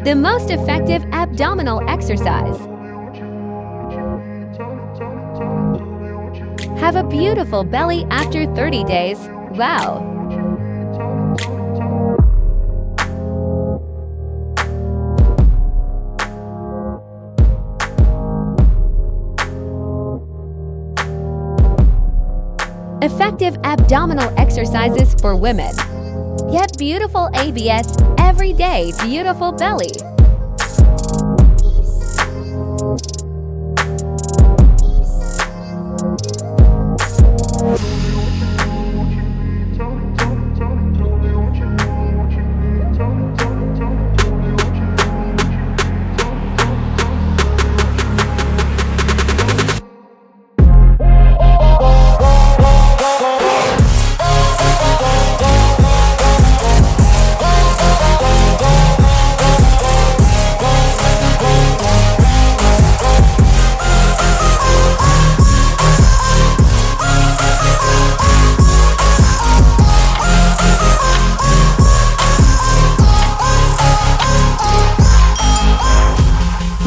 The most effective abdominal exercise. Have a beautiful belly after 30 days. Wow! Effective abdominal exercises for women. Get beautiful abs every day. Beautiful belly.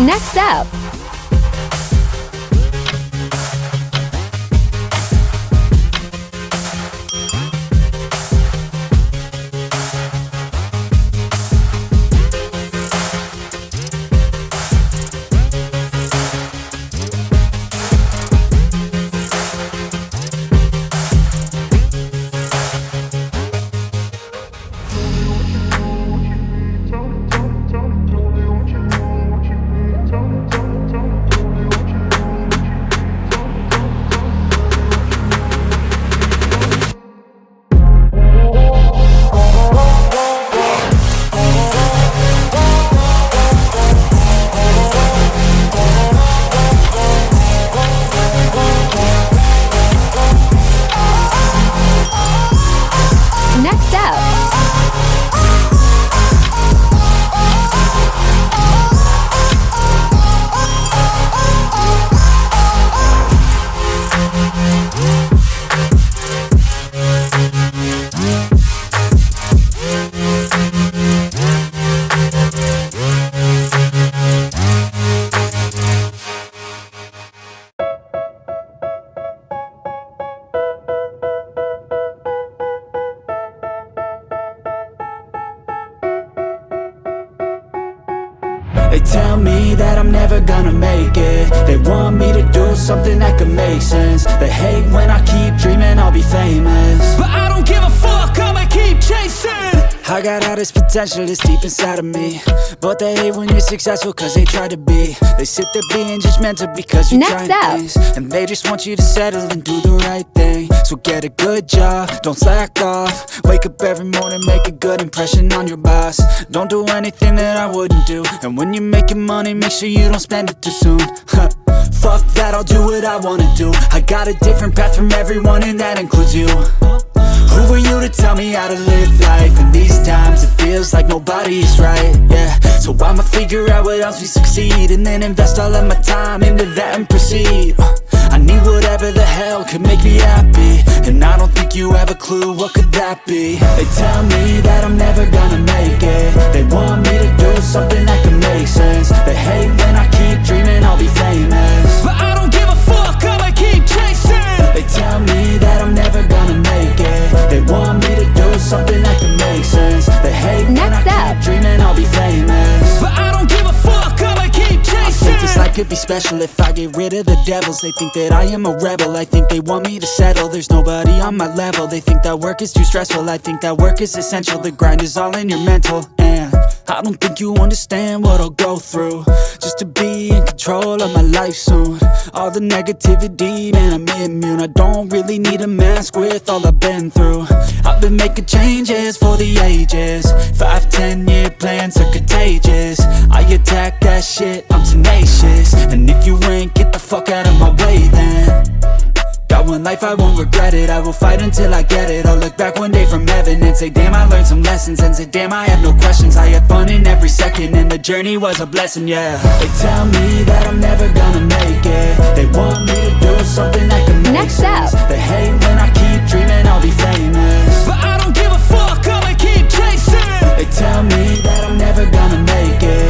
Next up, They tell me that I'm never gonna make it. They want me to do something that could make sense. They hate when I keep dreaming I'll be famous, but I don't give a fuck, I'ma keep chasing. I got all this potential that's deep inside of me, but they hate when you're successful cause they try to be. They sit there being judgmental because you're trying things, and they just want you to settle and do the right thing. So get a good job, don't slack off. Wake up every morning, make a good impression on your boss. Don't do anything that I wouldn't do, and when you're making money, make sure you don't spend it too soon. Fuck that, I'll do what I wanna do. I got a different path from everyone, and that includes you. Who are you to tell me how to live life? In these times it feels like nobody is right, yeah. So I'ma figure out what else we succeed, and then invest all of my time into that and proceed. I need whatever the hell could make me happy, and I don't think you have a clue what could that be. They tell me that I'm never gonna make it. They want me to do something that can make sense. They hate when I keep dreaming I'll be famous, but I don't give a fuck, I'ma keep chasing. They tell me that I'm never gonna make it. They want me to do something that can make sense. They hate when I keep dreaming I'll be famous, but I don't give a fuck, I'ma keep chasing. I think this life could be special if I get rid of the devils. They think that I am a rebel, I think they want me to settle. There's nobody on my level. They think that work is too stressful, I think that work is essential. The grind is all in your mental, and I don't think you understand what I'll go through just to be in control of my life soon. All the negativity, man, I'm immune. I don't really need a mask with all I've been through. I've been making changes for the ages. 5-10 year plans are contagious. I attack that shit, I'm tenacious. And if you ain't, get the fuck out of my way then. Got one life, I won't regret it. I will fight until I get it. I'll look back one day from heaven and say, damn, I learned some lessons. And say, damn, I had no questions. I had fun in every second, and the journey was a blessing, yeah. They tell me that I'm never gonna make it. They want me to do something that can make sense. They hate when I keep dreaming I'll be famous, but I don't give a fuck, I'ma keep chasing. They tell me that I'm never gonna make it.